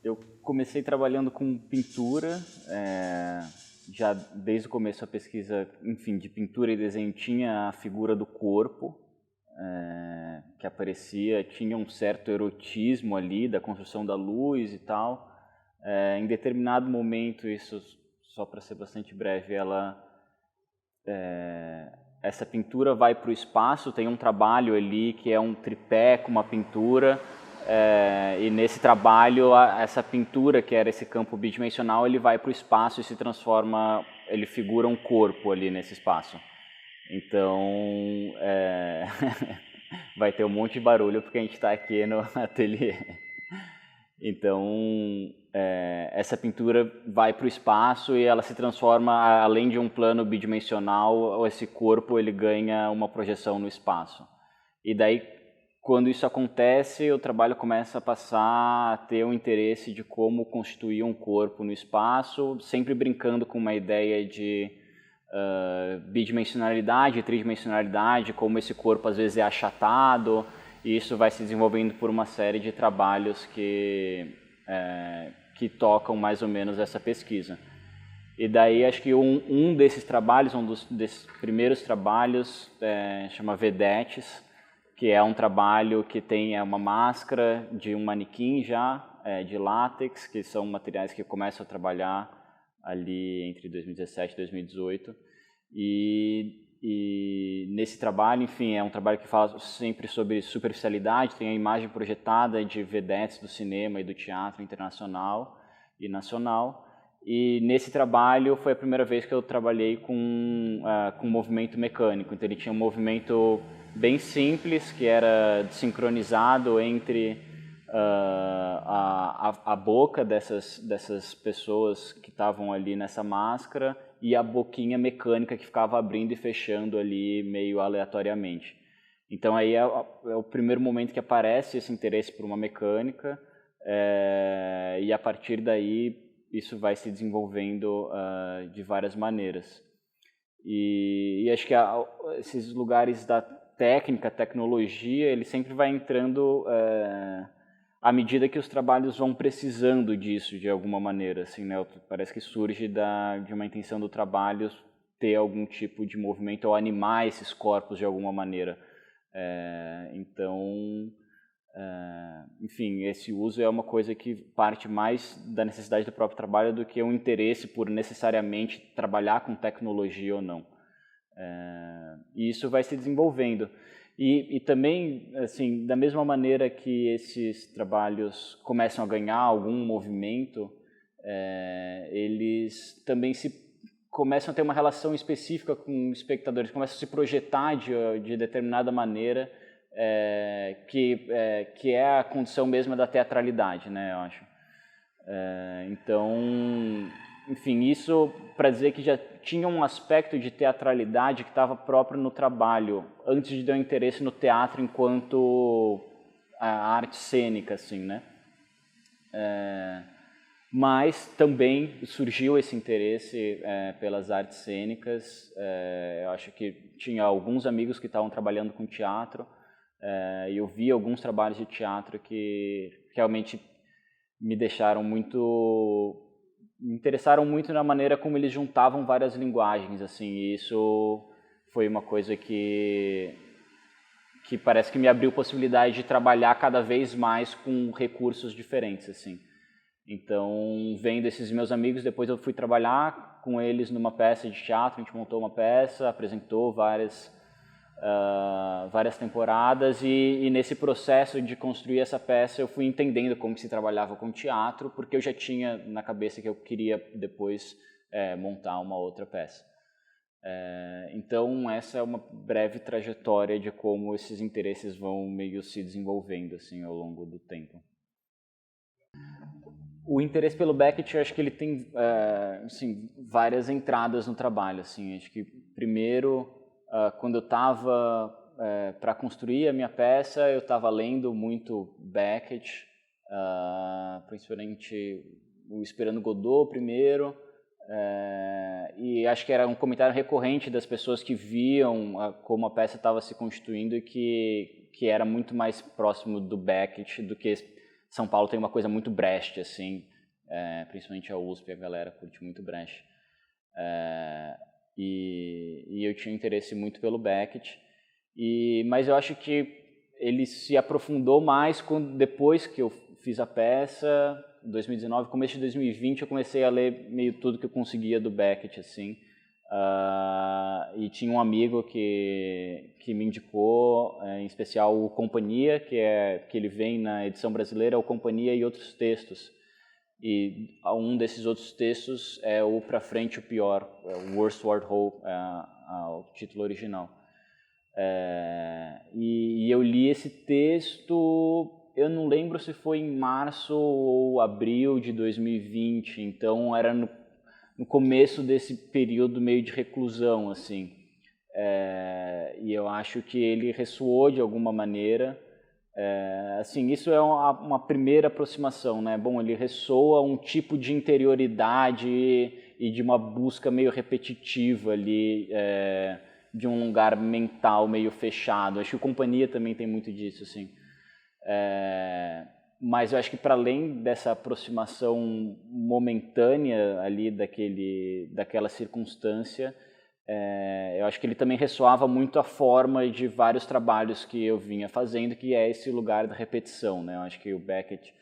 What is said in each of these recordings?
eu comecei trabalhando com pintura, já desde o começo a pesquisa, enfim, de pintura e desenho tinha a figura do corpo, que aparecia, tinha um certo erotismo ali, da construção da luz e tal. Em determinado momento, isso, só para ser bastante breve, essa pintura vai para o espaço, tem um trabalho ali que é um tripé com uma pintura, e nesse trabalho, essa pintura, que era esse campo bidimensional, ele vai para o espaço e se transforma, ele figura um corpo ali nesse espaço. Então, vai ter um monte de barulho porque a gente está aqui no ateliê. Então, essa pintura vai para o espaço e ela se transforma, além de um plano bidimensional, esse corpo ele ganha uma projeção no espaço. E daí, quando isso acontece, o trabalho começa a passar a ter um interesse de como constituir um corpo no espaço, sempre brincando com uma ideia de bidimensionalidade, tridimensionalidade, como esse corpo às vezes é achatado, e isso vai se desenvolvendo por uma série de trabalhos que tocam mais ou menos essa pesquisa. E daí acho que um desses trabalhos, desses primeiros trabalhos, chama Vedetes, que é um trabalho que tem uma máscara de um manequim já, de látex, que são materiais que começam a trabalhar ali entre 2017 e 2018. E nesse trabalho, enfim, é um trabalho que fala sempre sobre superficialidade, tem a imagem projetada de vedetes do cinema e do teatro internacional e nacional. E nesse trabalho foi a primeira vez que eu trabalhei com movimento mecânico. Então ele tinha um movimento bem simples, que era sincronizado entre a boca dessas pessoas que estavam ali nessa máscara e a boquinha mecânica que ficava abrindo e fechando ali meio aleatoriamente. Então aí é o primeiro momento que aparece esse interesse por uma mecânica, e a partir daí isso vai se desenvolvendo de várias maneiras. E acho que esses lugares da técnica, tecnologia, ele sempre vai entrando à medida que os trabalhos vão precisando disso de alguma maneira, assim, né? Parece que surge de uma intenção do trabalho ter algum tipo de movimento ou animar esses corpos de alguma maneira. Então, enfim, esse uso é uma coisa que parte mais da necessidade do próprio trabalho do que um interesse por necessariamente trabalhar com tecnologia ou não. E isso vai se desenvolvendo. E também, assim, da mesma maneira que esses trabalhos começam a ganhar algum movimento, eles também começam a ter uma relação específica com espectadores, começam a se projetar de determinada maneira, que é a condição mesma da teatralidade, né, eu acho. Então, enfim, isso para dizer que já tinha um aspecto de teatralidade que estava próprio no trabalho, antes de ter um interesse no teatro enquanto a arte cênica, assim, né? Mas também surgiu esse interesse pelas artes cênicas. Eu acho que tinha alguns amigos que estavam trabalhando com teatro, e eu vi alguns trabalhos de teatro que realmente me interessaram muito na maneira como eles juntavam várias linguagens, assim, e isso foi uma coisa que parece que me abriu possibilidade de trabalhar cada vez mais com recursos diferentes, assim. Então, vendo esses meus amigos, depois eu fui trabalhar com eles numa peça de teatro, a gente montou uma peça, apresentou várias temporadas, e nesse processo de construir essa peça eu fui entendendo como se trabalhava com teatro, porque eu já tinha na cabeça que eu queria depois montar uma outra peça. Então essa é uma breve trajetória de como esses interesses vão meio se desenvolvendo assim ao longo do tempo. O interesse pelo Beckett, eu acho que ele tem assim, várias entradas no trabalho. Assim, acho que primeiro, quando eu estava para construir a minha peça, eu estava lendo muito Beckett, principalmente o Esperando Godot primeiro, e acho que era um comentário recorrente das pessoas que viam como a peça estava se constituindo e que era muito mais próximo do Beckett do que São Paulo tem uma coisa muito Brecht, assim, principalmente a USP, a galera curte muito Brecht. E eu tinha interesse muito pelo Beckett, mas eu acho que ele se aprofundou mais depois que eu fiz a peça, em 2019, começo de 2020, eu comecei a ler meio tudo que eu conseguia do Beckett, assim, e tinha um amigo que me indicou, em especial o Companhia, que ele vem na edição brasileira, o Companhia e Outros Textos. E um desses outros textos é o Pra Frente o Pior, o Worst War Whole, o título original. E eu li esse texto, eu não lembro se foi em março ou abril de 2020, então era no começo desse período meio de reclusão, assim. E eu acho que ele ressoou de alguma maneira. Assim, isso é uma primeira aproximação, né? Bom, ele ressoa um tipo de interioridade e de uma busca meio repetitiva ali, de um lugar mental meio fechado. Acho que o Companhia também tem muito disso, assim. Mas eu acho que para além dessa aproximação momentânea ali daquela circunstância, eu acho que ele também ressoava muito a forma de vários trabalhos que eu vinha fazendo, que é esse lugar da repetição, né? Eu acho que o Beckett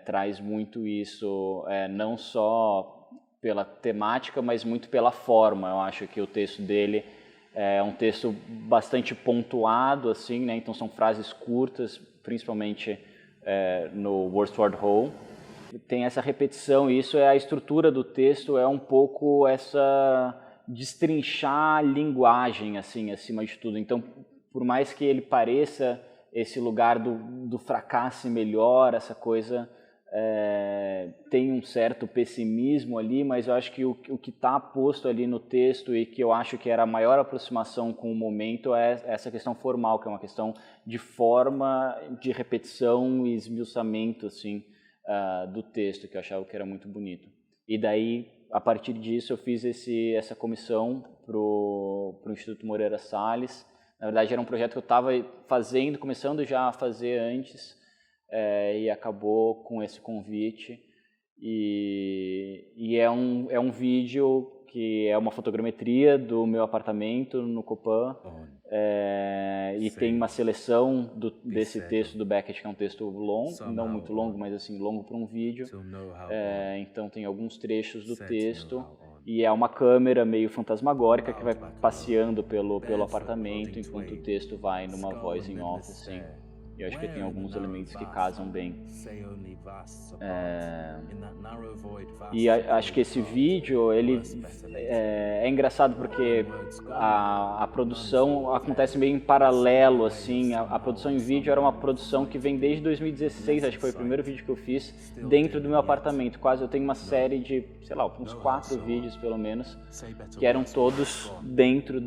traz muito isso, não só pela temática, mas muito pela forma. Eu acho que o texto dele é um texto bastante pontuado, assim, né? Então são frases curtas, principalmente no Worst War Whole. Tem essa repetição, e isso a estrutura do texto é um pouco essa destrinchar a linguagem, assim, acima de tudo. Então, por mais que ele pareça esse lugar do fracasso melhor, essa coisa tem um certo pessimismo ali, mas eu acho que o que está posto ali no texto e que eu acho que era a maior aproximação com o momento é essa questão formal, que é uma questão de forma, de repetição e esmiuçamento, assim, do texto, que eu achava que era muito bonito. E daí, a partir disso, eu fiz essa comissão para o Instituto Moreira Salles. Na verdade, era um projeto que eu estava começando já a fazer antes, e acabou com esse convite. E é um vídeo que é uma fotogrametria do meu apartamento no Copan, e tem uma seleção desse texto do Beckett, que é um texto longo, não muito longo, mas assim, longo para um vídeo. Então tem alguns trechos do texto, e é uma câmera meio fantasmagórica que vai passeando pelo apartamento enquanto o texto vai numa voz em off, assim. Eu acho que tem alguns elementos que casam bem. E acho que esse vídeo, ele é engraçado porque a produção acontece meio em paralelo, assim. A produção em vídeo era uma produção que vem desde 2016, acho que foi o primeiro vídeo que eu fiz, dentro do meu apartamento. Quase eu tenho uma série de, sei lá, uns 4 vídeos pelo menos, que eram todos dentro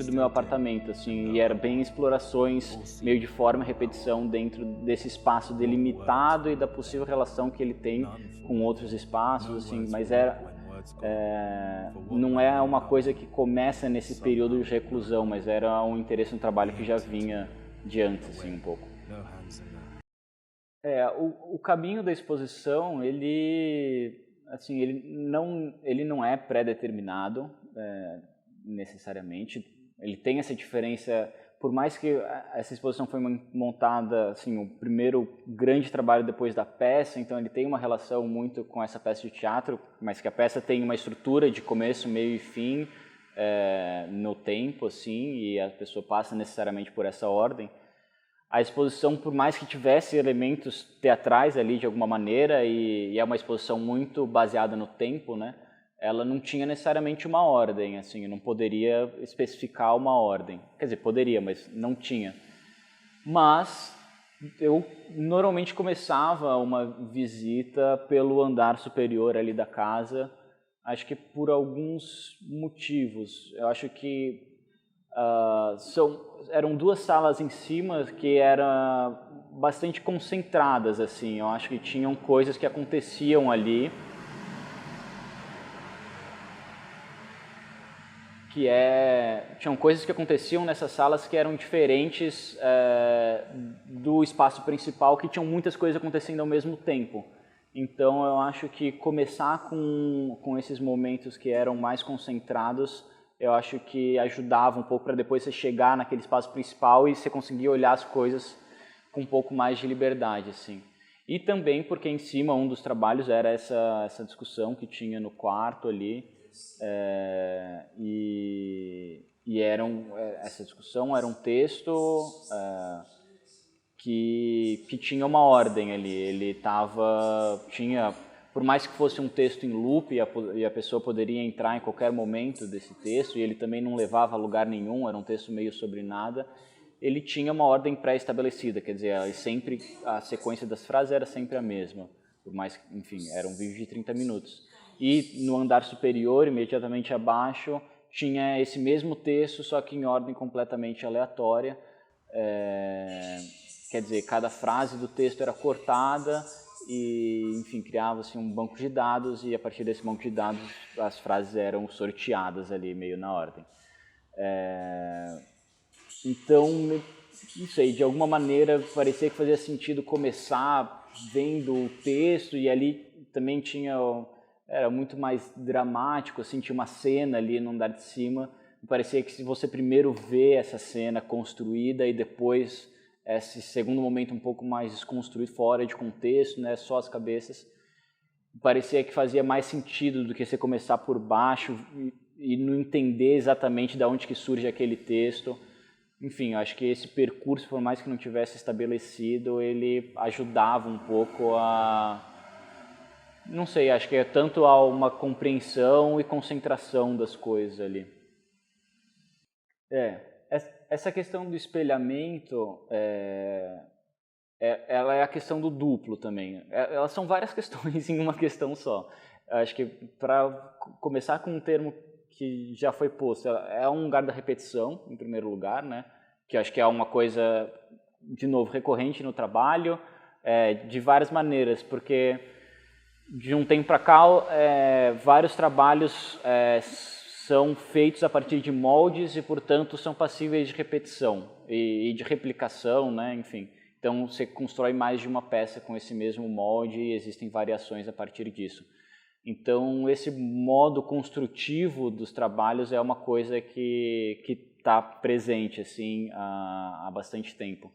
do meu apartamento, assim, e era bem explorações meio de forma e repetição dentro desse espaço delimitado e da possível relação que ele tem com outros espaços, assim, mas não é uma coisa que começa nesse período de reclusão, mas era um interesse no trabalho que já vinha de antes, assim, um pouco. O caminho da exposição, ele não é pré-determinado, necessariamente. Ele tem essa diferença, por mais que essa exposição foi montada, assim, o primeiro grande trabalho depois da peça, então ele tem uma relação muito com essa peça de teatro, mas que a peça tem uma estrutura de começo, meio e fim no tempo, assim, e a pessoa passa necessariamente por essa ordem. A exposição, por mais que tivesse elementos teatrais ali de alguma maneira, e é uma exposição muito baseada no tempo, né? Ela não tinha necessariamente uma ordem, assim, eu não poderia especificar uma ordem. Quer dizer, poderia, mas não tinha. Mas eu normalmente começava uma visita pelo andar superior ali da casa, acho que por alguns motivos. Eu acho que eram 2 salas em cima que eram bastante concentradas, assim. Eu acho que tinham coisas que aconteciam ali tinham coisas que aconteciam nessas salas que eram diferentes do espaço principal, que tinham muitas coisas acontecendo ao mesmo tempo. Então eu acho que começar com esses momentos que eram mais concentrados, eu acho que ajudava um pouco para depois você chegar naquele espaço principal e você conseguir olhar as coisas com um pouco mais de liberdade, assim. E também porque em cima um dos trabalhos era essa discussão que tinha no quarto ali, essa discussão era um texto que tinha uma ordem ali. Ele por mais que fosse um texto em loop e a pessoa poderia entrar em qualquer momento desse texto, e ele também não levava a lugar nenhum, era um texto meio sobre nada, ele tinha uma ordem pré-estabelecida, quer dizer, a sequência das frases era sempre a mesma, por mais que, enfim, era um vídeo de 30 minutos. E no andar superior, imediatamente abaixo, tinha esse mesmo texto, só que em ordem completamente aleatória. Quer dizer, cada frase do texto era cortada e, enfim, criava-se um banco de dados e a partir desse banco de dados as frases eram sorteadas ali meio na ordem. Então, não sei, de alguma maneira parecia que fazia sentido começar vendo o texto e ali também era muito mais dramático, assim, tinha uma cena ali no andar de cima, parecia que se você primeiro vê essa cena construída e depois esse segundo momento um pouco mais desconstruído, fora de contexto, né, só as cabeças, parecia que fazia mais sentido do que você começar por baixo e não entender exatamente de onde que surge aquele texto. Enfim, eu acho que esse percurso, por mais que não tivesse estabelecido, ele ajudava um pouco não sei, acho que é tanto a uma compreensão e concentração das coisas ali. Essa questão do espelhamento, ela é a questão do duplo também. Elas são várias questões em uma questão só. Acho que para começar com um termo que já foi posto, é um lugar da repetição, em primeiro lugar, né? Que acho que é uma coisa, de novo, recorrente no trabalho, de várias maneiras, porque de um tempo para cá, vários trabalhos são feitos a partir de moldes e, portanto, são passíveis de repetição e de replicação, né? Enfim. Então, você constrói mais de uma peça com esse mesmo molde e existem variações a partir disso. Então, esse modo construtivo dos trabalhos é uma coisa que está presente assim, há bastante tempo.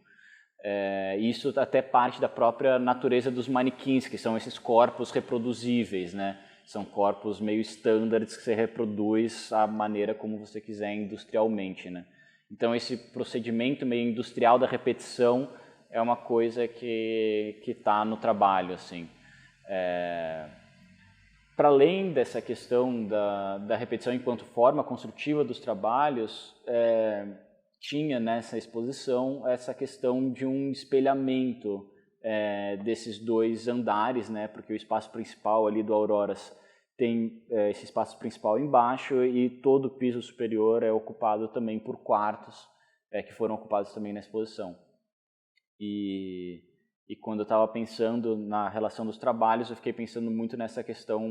Isso até parte da própria natureza dos manequins, que são esses corpos reproduzíveis, né? São corpos meio standards que você reproduz a maneira como você quiser industrialmente, né? Então esse procedimento meio industrial da repetição é uma coisa que está no trabalho, assim. Para além dessa questão da repetição enquanto forma construtiva dos trabalhos, tinha nessa exposição essa questão de um espelhamento desses dois andares, né? Porque o espaço principal ali do Auroras tem esse espaço principal embaixo e todo o piso superior é ocupado também por quartos que foram ocupados também na exposição. E quando eu estava pensando na relação dos trabalhos, eu fiquei pensando muito nessa questão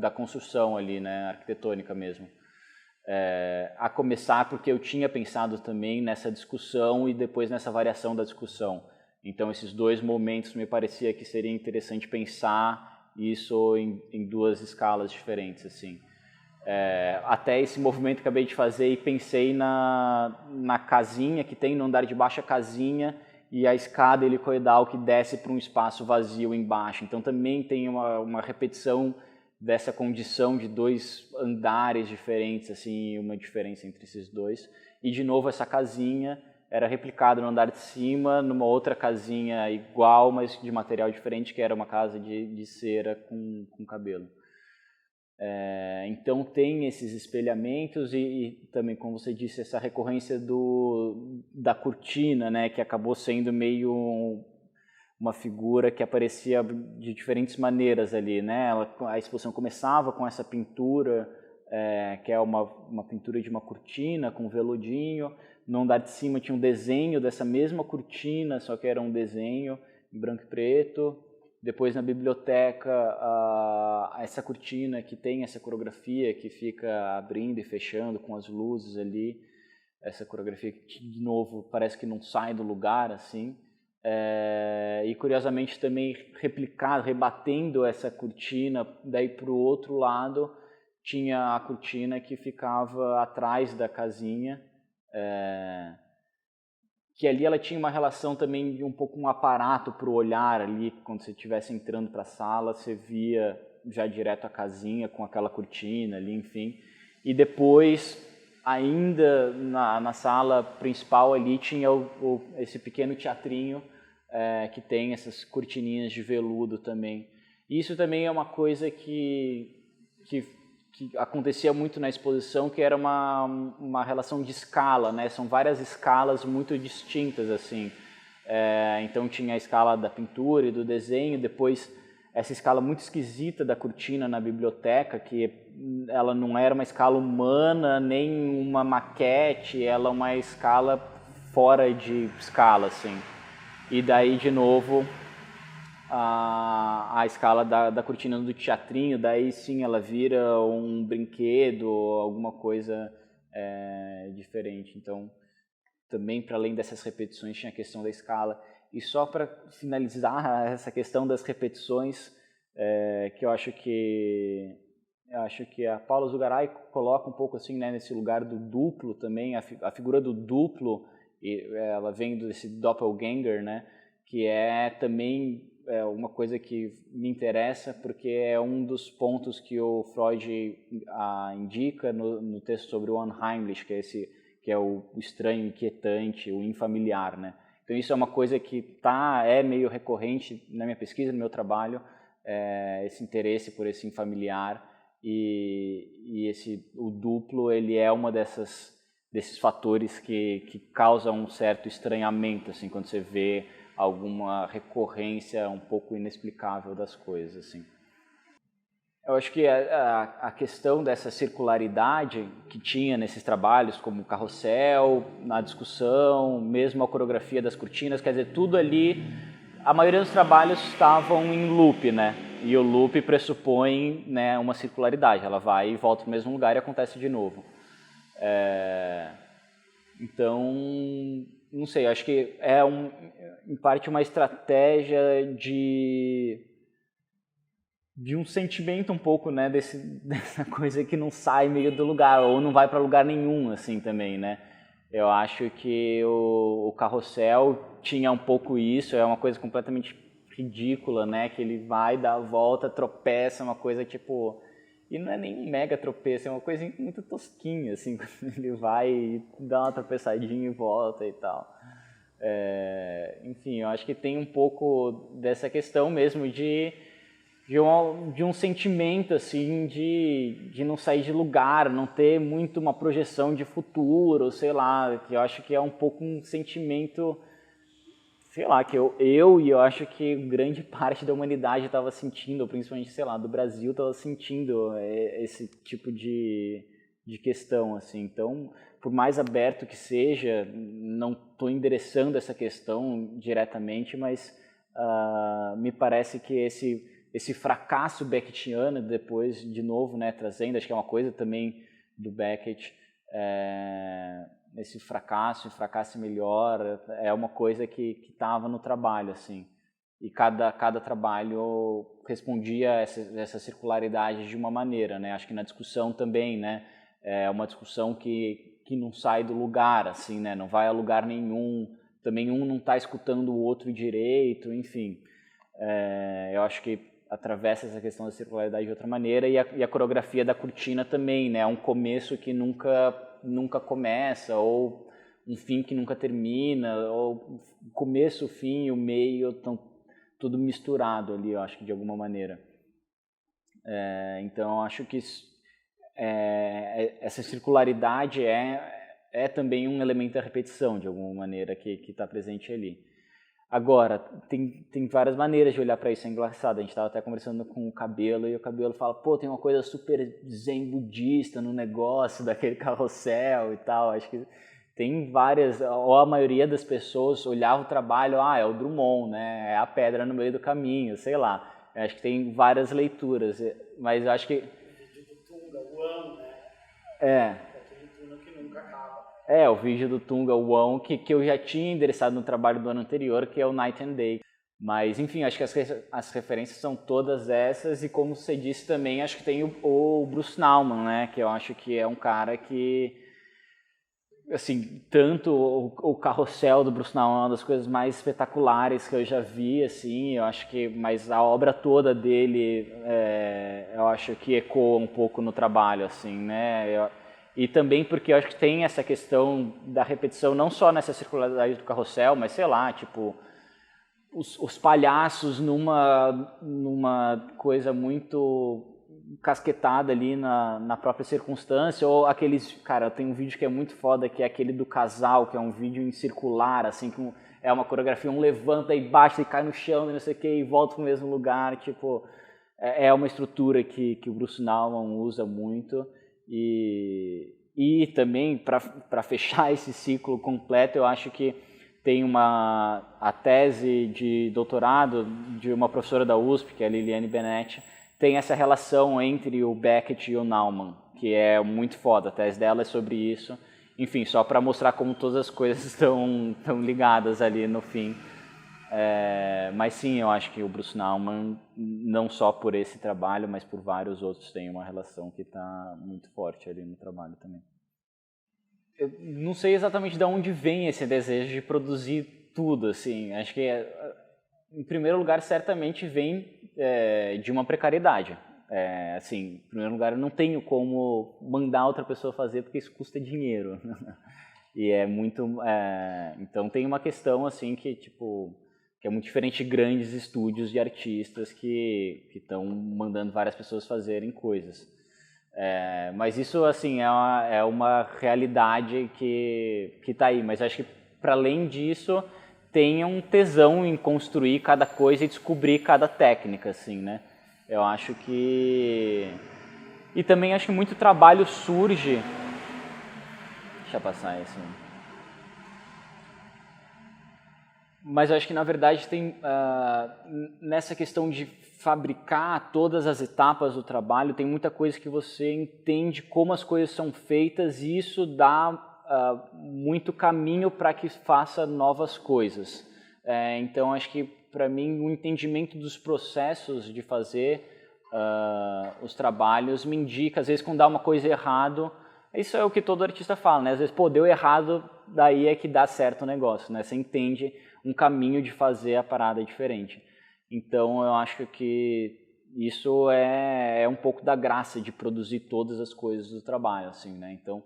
da construção ali, né? Arquitetônica mesmo. A começar porque eu tinha pensado também nessa discussão e depois nessa variação da discussão. Então esses dois momentos me parecia que seria interessante pensar isso em duas escalas diferentes, assim. Até esse movimento que acabei de fazer e pensei na casinha que tem no andar de baixo, a casinha e a escada helicoidal que desce para um espaço vazio embaixo. Então também tem uma repetição dessa condição de dois andares diferentes, assim, uma diferença entre esses dois. E, de novo, essa casinha era replicada no andar de cima, numa outra casinha igual, mas de material diferente, que era uma casa de cera com cabelo. Então, tem esses espelhamentos e também, como você disse, essa recorrência da cortina, né, que acabou sendo meio uma figura que aparecia de diferentes maneiras ali, né? A exposição começava com essa pintura, que é uma pintura de uma cortina com veludinho. No andar de cima tinha um desenho dessa mesma cortina, só que era um desenho em branco e preto. Depois na biblioteca, essa cortina que tem essa coreografia que fica abrindo e fechando com as luzes ali. Essa coreografia que, de novo, parece que não sai do lugar, assim. E curiosamente também replicado, rebatendo essa cortina, daí para o outro lado tinha a cortina que ficava atrás da casinha, que ali ela tinha uma relação também de um pouco um aparato para o olhar ali, quando você estivesse entrando para a sala, você via já direto a casinha com aquela cortina ali, enfim. E depois, ainda na sala principal ali, tinha esse pequeno teatrinho que tem essas cortininhas de veludo também. Isso também é uma coisa que acontecia muito na exposição, que era uma relação de escala, né? São várias escalas muito distintas, assim. Então tinha a escala da pintura e do desenho, depois essa escala muito esquisita da cortina na biblioteca, que ela não era uma escala humana, nem uma maquete, ela é uma escala fora de escala, assim. E daí, de novo, a escala da cortina do teatrinho, daí sim ela vira um brinquedo, alguma coisa diferente. Então, também para além dessas repetições tinha a questão da escala. E só para finalizar essa questão das repetições, que eu acho que a Paula Zugaray coloca um pouco assim, né, nesse lugar do duplo também, a figura do duplo, ela vem desse doppelganger, né, que é também uma coisa que me interessa, porque é um dos pontos que o Freud indica no texto sobre o Unheimlich, que é o estranho, inquietante, o infamiliar, né? Então isso é uma coisa que é meio recorrente na minha pesquisa, no meu trabalho, esse interesse por esse infamiliar, e o duplo, ele é uma desses fatores que causam um certo estranhamento, assim, quando você vê alguma recorrência um pouco inexplicável das coisas, assim. Eu acho que a questão dessa circularidade que tinha nesses trabalhos, como o carrossel, na discussão, mesmo a coreografia das cortinas, quer dizer, tudo ali, a maioria dos trabalhos estavam em loop, né? E o loop pressupõe, né, uma circularidade, ela vai e volta para o mesmo lugar e acontece de novo. Então, não sei, acho que é em parte uma estratégia de um sentimento um pouco, né, dessa coisa que não sai meio do lugar, ou não vai para lugar nenhum, assim, também, né. Eu acho que o Carrossel tinha um pouco isso, é uma coisa completamente ridícula, né, que ele vai, dá a volta, tropeça, uma coisa tipo... E não é nem um mega tropeço, é uma coisa muito tosquinha, assim, quando ele vai e dá uma tropeçadinha e volta e tal. Enfim, eu acho que tem um pouco dessa questão mesmo de um sentimento, assim, de não sair de lugar, não ter muito uma projeção de futuro, sei lá, que eu acho que é um pouco um sentimento... sei lá, que eu acho que grande parte da humanidade estava sentindo, principalmente, sei lá, do Brasil, estava sentindo esse tipo de questão, assim. Então, por mais aberto que seja, não estou endereçando essa questão diretamente, mas me parece que esse fracasso beckettiano, depois, de novo, né, trazendo, acho que é uma coisa também do Beckett, esse fracasso melhor, é uma coisa que estava no trabalho, assim. E cada trabalho respondia a essa circularidade de uma maneira, né? Acho que na discussão também, né? É uma discussão que não sai do lugar, assim, né? Não vai a lugar nenhum. Também um não está escutando o outro direito, enfim. Eu acho que atravessa essa questão da circularidade de outra maneira, e a coreografia da cortina também, né? É um começo que nunca começa, ou um fim que nunca termina, ou o começo, o fim e o meio estão tudo misturado ali, eu acho que de alguma maneira. Então, eu acho que essa circularidade é também um elemento da repetição, de alguma maneira, que está presente ali. Agora, tem várias maneiras de olhar para isso, é engraçado. A gente estava até conversando com o Cabelo, e o Cabelo fala, pô, tem uma coisa super zen budista no negócio daquele carrossel e tal. Acho que tem várias, ou a maioria das pessoas olhava o trabalho, é o Drummond, né? É a pedra no meio do caminho, sei lá. Eu acho que tem várias leituras, mas eu acho que... O vídeo do Tunga, o Ão, né? Aquele Tunga que nunca acaba. O vídeo do Tunga, o Ão, que eu já tinha endereçado no trabalho do ano anterior, que é o Night and Day. Mas, enfim, acho que as referências são todas essas, e como você disse também, acho que tem o Bruce Nauman, né? Que eu acho que é um cara que... assim, tanto o carrossel do Bruce Nauman é uma das coisas mais espetaculares que eu já vi, assim, eu acho que, mas a obra toda dele, eu acho que ecoa um pouco no trabalho, assim, né, e também porque eu acho que tem essa questão da repetição, não só nessa circularidade do carrossel, mas sei lá, tipo, os palhaços numa coisa muito casquetada ali na própria circunstância, ou aqueles, cara, tem um vídeo que é muito foda, que é aquele do casal, que é um vídeo em circular, assim, com é uma coreografia, um levanta e baixa e cai no chão, e não sei o que, e volta pro mesmo lugar, tipo, é uma estrutura que o Bruce Nauman usa muito, e também, para fechar esse ciclo completo, eu acho que tem a tese de doutorado de uma professora da USP, que é a Liliane Benetti, tem essa relação entre o Beckett e o Nauman, que é muito foda, a tese dela é sobre isso. Enfim, só para mostrar como todas as coisas estão ligadas ali no fim. Mas sim, eu acho que o Bruce Nauman, não só por esse trabalho, mas por vários outros, tem uma relação que está muito forte ali no trabalho também. Eu não sei exatamente de onde vem esse desejo de produzir tudo, assim. Acho que, em primeiro lugar, certamente vem de uma precariedade. Assim, em primeiro lugar, eu não tenho como mandar outra pessoa fazer porque isso custa dinheiro. E é muito... então tem uma questão, assim, que, tipo, que é muito diferente de grandes estúdios de artistas que estão mandando várias pessoas fazerem coisas. Mas isso, assim, é uma realidade que está aí. Mas acho que, para além disso, tem um tesão em construir cada coisa e descobrir cada técnica, assim, né? Eu acho que... E também acho que muito trabalho surge... Deixa eu passar isso. Mas eu acho que, na verdade, tem nessa questão de fabricar todas as etapas do trabalho, tem muita coisa que você entende como as coisas são feitas, e isso dá muito caminho para que faça novas coisas. Então, acho que, para mim, o entendimento dos processos de fazer os trabalhos me indica, às vezes, quando dá uma coisa errado. Isso é o que todo artista fala, né? Às vezes, deu errado, daí é que dá certo o negócio, né? Você entende um caminho de fazer a parada diferente. Então, eu acho que isso é um pouco da graça de produzir todas as coisas do trabalho, assim, né? Então,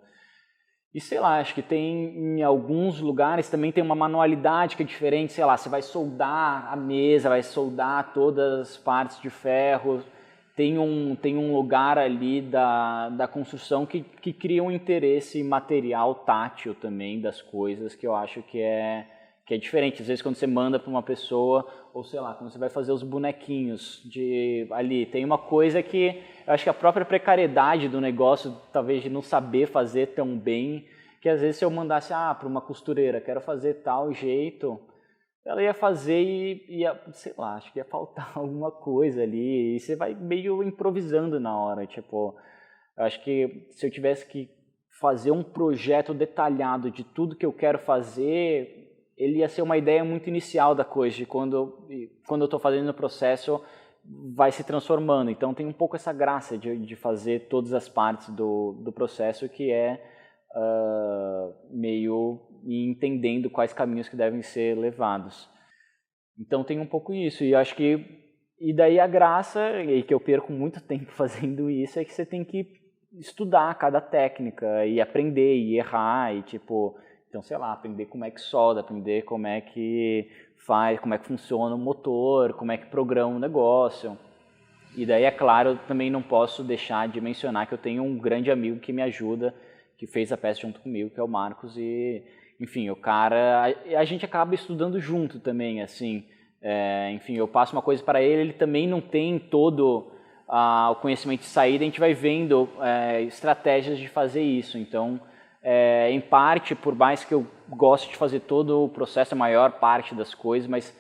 e sei lá, acho que tem em alguns lugares também tem uma manualidade que é diferente, sei lá, você vai soldar a mesa, vai soldar todas as partes de ferro, tem um lugar ali da construção que cria um interesse material, tátil também das coisas, que eu acho que é diferente. Às vezes, quando você manda para uma pessoa, ou sei lá, quando você vai fazer os bonequinhos ali, tem uma coisa que eu acho que a própria precariedade do negócio, talvez de não saber fazer tão bem, que às vezes se eu mandasse para uma costureira, quero fazer tal jeito, ela ia fazer e ia, sei lá, acho que ia faltar alguma coisa ali, e você vai meio improvisando na hora, tipo, eu acho que se eu tivesse que fazer um projeto detalhado de tudo que eu quero fazer, ele ia ser uma ideia muito inicial da coisa, de quando eu estou fazendo o processo, vai se transformando. Então tem um pouco essa graça de fazer todas as partes do processo, que é meio entendendo quais caminhos que devem ser levados. Então tem um pouco isso, e acho que... E daí a graça, e que eu perco muito tempo fazendo isso, é que você tem que estudar cada técnica, e aprender, e errar, e tipo... Então, sei lá, aprender como é que solda, aprender como é que faz, como é que funciona o motor, como é que programa o negócio. E daí, é claro, eu também não posso deixar de mencionar que eu tenho um grande amigo que me ajuda, que fez a peça junto comigo, que é o Marcos, e, enfim, o cara... A gente acaba estudando junto também, assim. Enfim, eu passo uma coisa para ele, ele também não tem todo o conhecimento de saída, a gente vai vendo estratégias de fazer isso. Então, Em parte, por mais que eu goste de fazer todo o processo, a maior parte das coisas, mas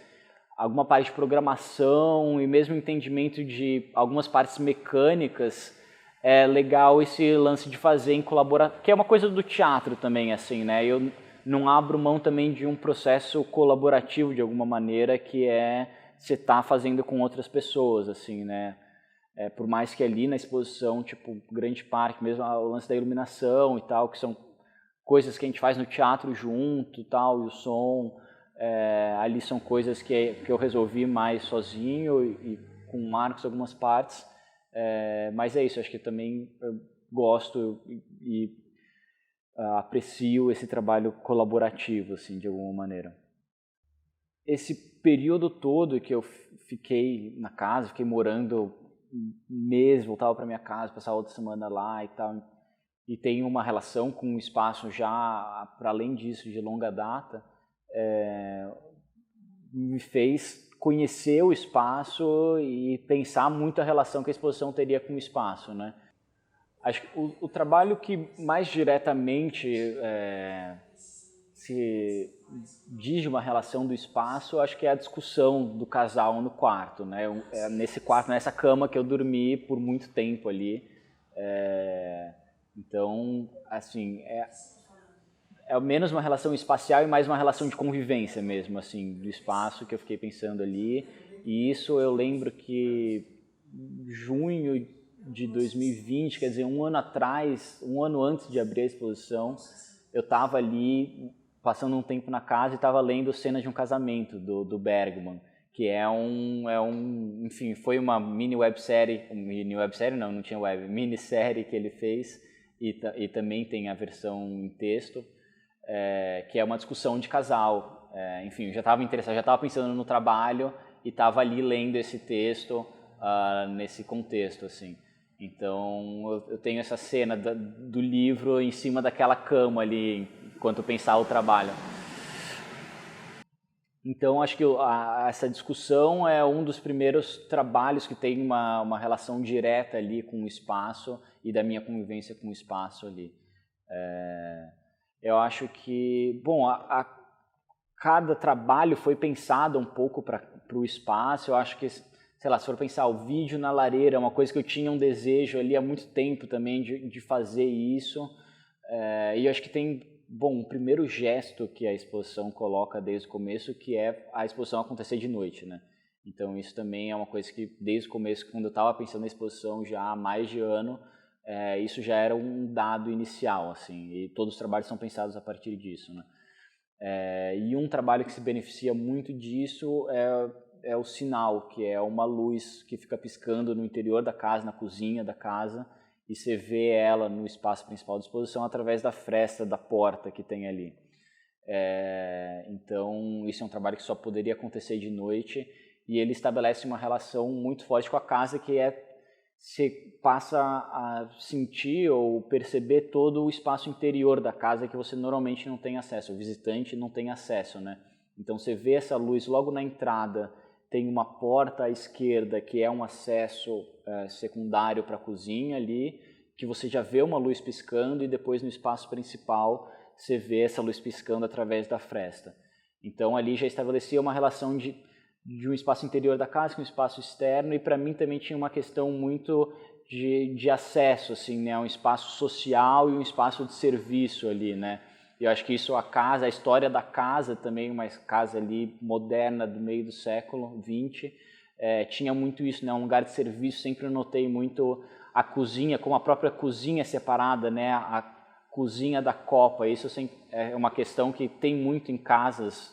alguma parte de programação e mesmo entendimento de algumas partes mecânicas, é legal esse lance de fazer em colaboração, que é uma coisa do teatro também, assim, né? Eu não abro mão também de um processo colaborativo de alguma maneira, que é você tá fazendo com outras pessoas, assim, né? Por mais que ali na exposição, tipo, grande parte, mesmo o lance da iluminação e tal, que são coisas que a gente faz no teatro junto, tal, e o som, ali são coisas que eu resolvi mais sozinho e com o Marcos algumas partes, mas é isso, acho que também eu gosto e aprecio esse trabalho colaborativo, assim, de alguma maneira. Esse período todo que eu fiquei na casa, fiquei morando mês, voltava para minha casa, passava outra semana lá e tal, e tenho uma relação com o espaço já, para além disso, de longa data, me fez conhecer o espaço e pensar muito a relação que a exposição teria com o espaço, né? Acho que o trabalho que mais diretamente se diz de uma relação do espaço, acho que é a discussão do casal no quarto, né? Nesse quarto, nessa cama que eu dormi por muito tempo ali. Então, assim, é menos uma relação espacial e mais uma relação de convivência mesmo, assim, do espaço que eu fiquei pensando ali. E isso eu lembro que junho de 2020, quer dizer, um ano atrás, um ano antes de abrir a exposição, eu estava ali passando um tempo na casa e estava lendo Cena de um Casamento, do Bergman, que enfim, foi uma mini websérie não tinha web, minissérie que ele fez, e também tem a versão em texto, que é uma discussão de casal. Enfim, eu já estava interessado, já estava pensando no trabalho e estava ali lendo esse texto nesse contexto, assim. Então, eu tenho essa cena do livro em cima daquela cama ali, enquanto eu pensava o trabalho. Então, acho que essa discussão é um dos primeiros trabalhos que tem uma relação direta ali com o espaço e da minha convivência com o espaço ali. Eu acho que, bom, cada trabalho foi pensado um pouco para o espaço. Eu acho que, sei lá, se for pensar o vídeo na lareira, é uma coisa que eu tinha um desejo ali há muito tempo também de fazer isso. E eu acho que tem, bom, o primeiro gesto que a exposição coloca desde o começo, que é a exposição acontecer de noite, né? Então isso também é uma coisa que desde o começo, quando eu estava pensando na exposição já há mais de ano, isso já era um dado inicial, assim, e todos os trabalhos são pensados a partir disso, né? E um trabalho que se beneficia muito disso é o sinal, que é uma luz que fica piscando no interior da casa, na cozinha da casa, e você vê ela no espaço principal de exposição através da fresta da porta que tem ali. Então, isso é um trabalho que só poderia acontecer de noite, e ele estabelece uma relação muito forte com a casa, que você passa a sentir ou perceber todo o espaço interior da casa que você normalmente não tem acesso, o visitante não tem acesso, né? Então, você vê essa luz logo na entrada, tem uma porta à esquerda que é um acesso secundário para a cozinha ali, que você já vê uma luz piscando, e depois no espaço principal você vê essa luz piscando através da fresta. Então ali já estabelecia uma relação de um espaço interior da casa com um espaço externo, e para mim também tinha uma questão muito de acesso, assim, né, um espaço social e um espaço de serviço ali, né? E eu acho que isso, a história da casa também, uma casa ali moderna do meio do século XX, tinha muito isso, né? Um lugar de serviço. Sempre eu notei muito a cozinha, como a própria cozinha separada, né? A cozinha da copa. Isso é uma questão que tem muito em casas,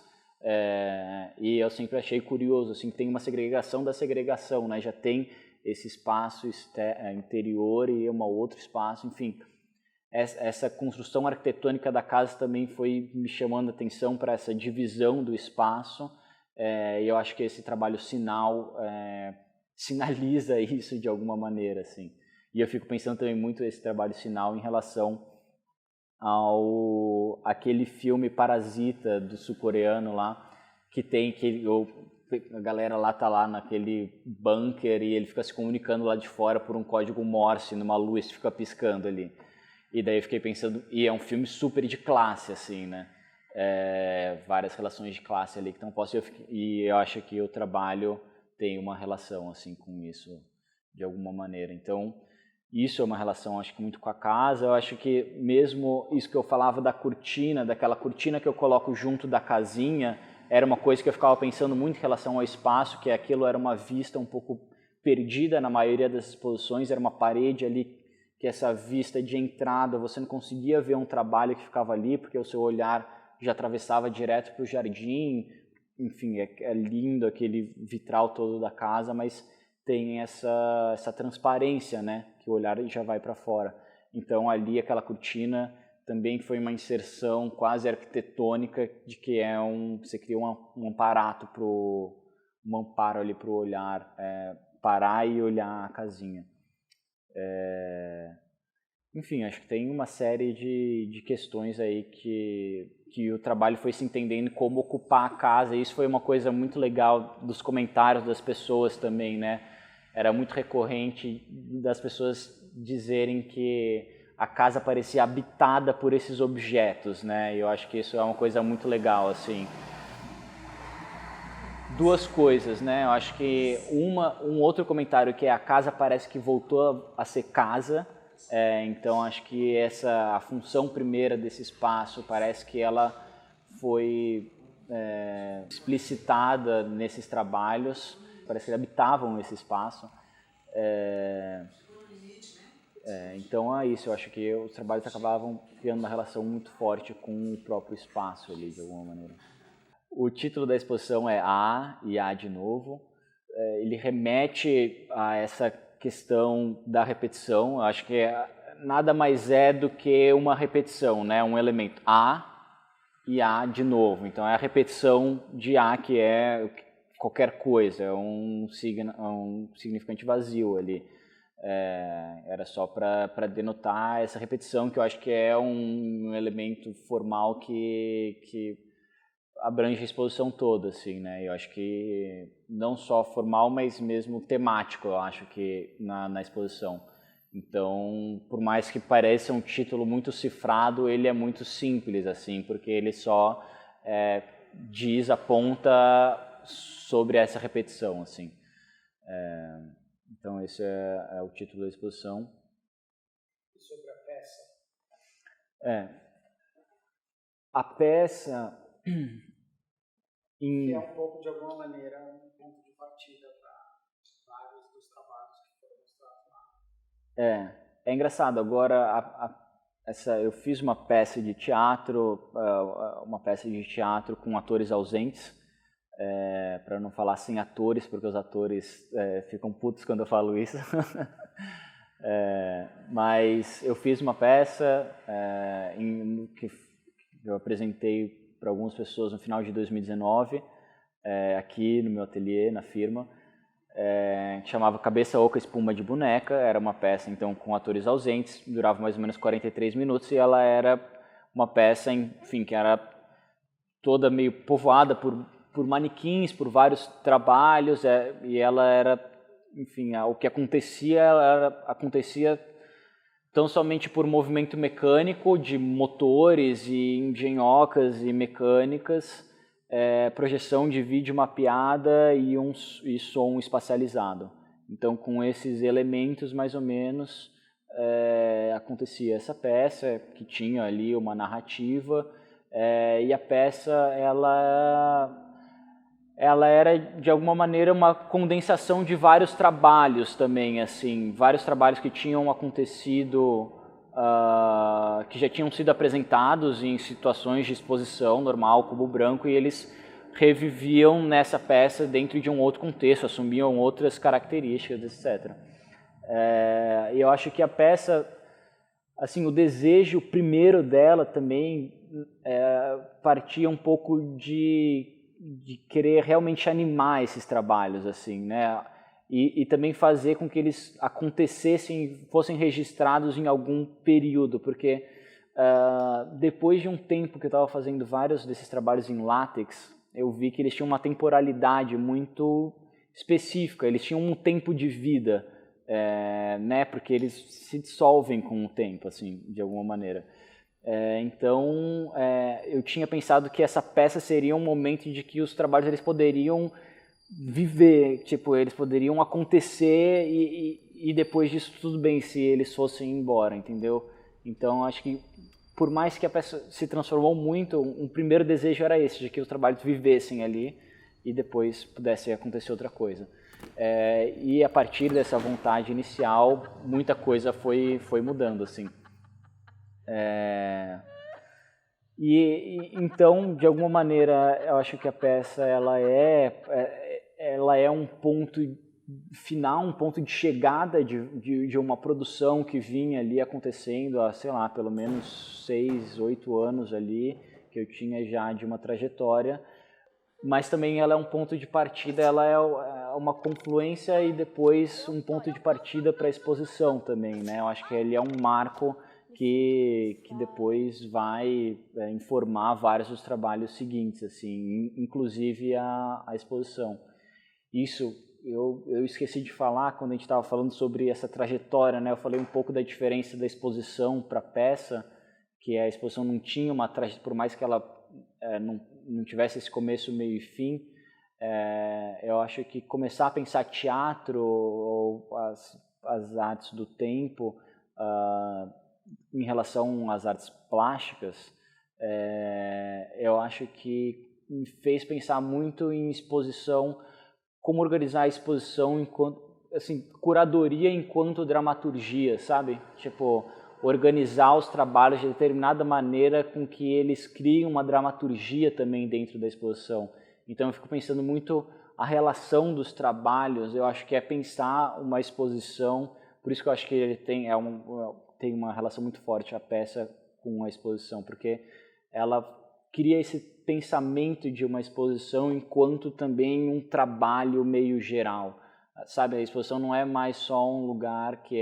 e eu sempre achei curioso, assim, tem uma segregação da segregação, né? Já tem esse espaço interior e um outro espaço, enfim. Essa construção arquitetônica da casa também foi me chamando a atenção para essa divisão do espaço, e eu acho que esse trabalho sinaliza isso de alguma maneira, assim. E eu fico pensando também muito esse trabalho sinal em relação aquele filme Parasita do sul-coreano lá, que tem a galera lá tá lá naquele bunker e ele fica se comunicando lá de fora por um código Morse numa luz que fica piscando ali. E daí eu fiquei pensando, e é um filme super de classe, assim, né? Várias relações de classe ali que estão postas, e eu acho que o trabalho tem uma relação, assim, com isso, de alguma maneira. Então, isso é uma relação, acho que muito com a casa. Eu acho que mesmo isso que eu falava da cortina, daquela cortina que eu coloco junto da casinha, era uma coisa que eu ficava pensando muito em relação ao espaço, que aquilo era uma vista um pouco perdida na maioria das exposições, era uma parede ali, que essa vista de entrada, você não conseguia ver um trabalho que ficava ali, porque o seu olhar já atravessava direto para o jardim. Enfim, é lindo aquele vitral todo da casa, mas tem essa transparência, né, que o olhar já vai para fora. Então ali aquela cortina também foi uma inserção quase arquitetônica de que você cria um aparato um amparo ali para o olhar, parar e olhar a casinha. Enfim, acho que tem uma série de questões aí que o trabalho foi se entendendo como ocupar a casa, e isso foi uma coisa muito legal dos comentários das pessoas também, né? Era muito recorrente das pessoas dizerem que a casa parecia habitada por esses objetos, né? E eu acho que isso é uma coisa muito legal, assim. Duas coisas, né? Eu acho que um outro comentário que é a casa parece que voltou a ser casa. Então acho que a função primeira desse espaço parece que ela foi explicitada nesses trabalhos, parece que habitavam esse espaço. Então é isso, eu acho que os trabalhos acabavam criando uma relação muito forte com o próprio espaço ali, de alguma maneira. O título da exposição é A e A de novo. Ele remete a essa questão da repetição. Eu acho que nada mais é do que uma repetição, né? Um elemento A e A de novo. Então é a repetição de A, que é qualquer coisa, é um significante vazio ali. Era só para denotar essa repetição, que eu acho que é um elemento formal que abrange a exposição toda, assim, né? Eu acho que não só formal, mas mesmo temático, eu acho que na exposição. Então, por mais que pareça um título muito cifrado, ele é muito simples, assim, porque ele só aponta sobre essa repetição, assim. Então, esse é o título da exposição. E sobre a peça? A peça... Que é um pouco, de alguma maneira, um ponto de partida para vários dos trabalhos que foram mostrados lá. É engraçado. Agora, eu fiz uma peça de teatro, com atores ausentes, para não falar sem atores, porque os atores ficam putos quando eu falo isso. Mas eu fiz uma peça que eu apresentei para algumas pessoas no final de 2019, aqui no meu ateliê, na firma, que chamava Cabeça Oca, Espuma de Boneca. Era uma peça, então, com atores ausentes, durava mais ou menos 43 minutos, e ela era uma peça, enfim, que era toda meio povoada por manequins, por vários trabalhos, e ela era, enfim, o que acontecia tão somente por movimento mecânico de motores e engenhocas e mecânicas, projeção de vídeo mapeada e som espacializado. Então, com esses elementos, mais ou menos, acontecia essa peça, que tinha ali uma narrativa, e a peça, ela era, de alguma maneira, uma condensação de vários trabalhos também, assim, vários trabalhos que tinham acontecido, que já tinham sido apresentados em situações de exposição normal, cubo branco, e eles reviviam nessa peça dentro de um outro contexto, assumiam outras características, etc. E eu acho que a peça, assim, o desejo primeiro dela também partia um pouco de querer realmente animar esses trabalhos, assim, né? E também fazer com que eles acontecessem, fossem registrados em algum período, porque depois de um tempo que eu estava fazendo vários desses trabalhos em látex, eu vi que eles tinham uma temporalidade muito específica, eles tinham um tempo de vida, né? Porque eles se dissolvem com o tempo, assim, de alguma maneira. Então, eu tinha pensado que essa peça seria um momento de que os trabalhos eles poderiam viver, tipo, eles poderiam acontecer e depois disso tudo bem se eles fossem embora, entendeu? Então, acho que por mais que a peça se transformou muito, um primeiro desejo era esse, de que os trabalhos vivessem ali e depois pudesse acontecer outra coisa. E a partir dessa vontade inicial, muita coisa foi mudando, assim. Então, de alguma maneira, eu acho que a peça ela é um ponto final, um ponto de chegada de uma produção que vinha ali acontecendo há, sei lá, pelo menos 6, 8 anos ali, que eu tinha já de uma trajetória, mas também ela é um ponto de partida, ela é uma confluência e depois um ponto de partida para a exposição também, né? Eu acho que ele é um marco que depois vai informar vários dos trabalhos seguintes, assim, inclusive a exposição. Isso eu esqueci de falar quando a gente estava falando sobre essa trajetória, né? Eu falei um pouco da diferença da exposição para a peça, que a exposição não tinha uma trajetória, por mais que ela não tivesse esse começo, meio e fim. Eu acho que começar a pensar teatro ou as artes do tempo em relação às artes plásticas, eu acho que me fez pensar muito em exposição, como organizar a exposição enquanto, assim, curadoria enquanto dramaturgia, sabe? Tipo, organizar os trabalhos de determinada maneira com que eles criem uma dramaturgia também dentro da exposição. Então eu fico pensando muito a relação dos trabalhos, eu acho que é pensar uma exposição, por isso que eu acho que ele tem uma relação muito forte a peça com a exposição, porque ela cria esse pensamento de uma exposição enquanto também um trabalho meio geral, sabe? A exposição não é mais só um lugar que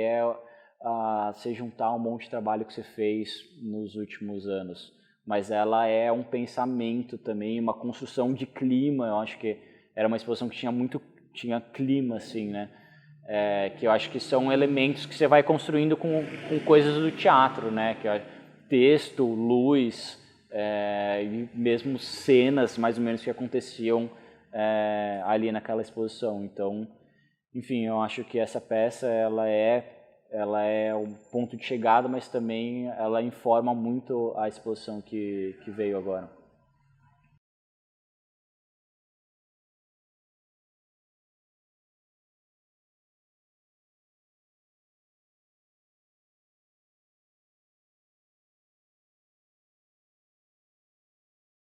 você juntar um monte de trabalho que você fez nos últimos anos, mas ela é um pensamento também, uma construção de clima. Eu acho que era uma exposição que tinha clima, assim, né? Que eu acho que são elementos que você vai construindo com coisas do teatro, né? Que texto, luz, e mesmo cenas mais ou menos que aconteciam ali naquela exposição. Então, enfim, eu acho que essa peça ela é um ponto de chegada, mas também ela informa muito a exposição que veio agora.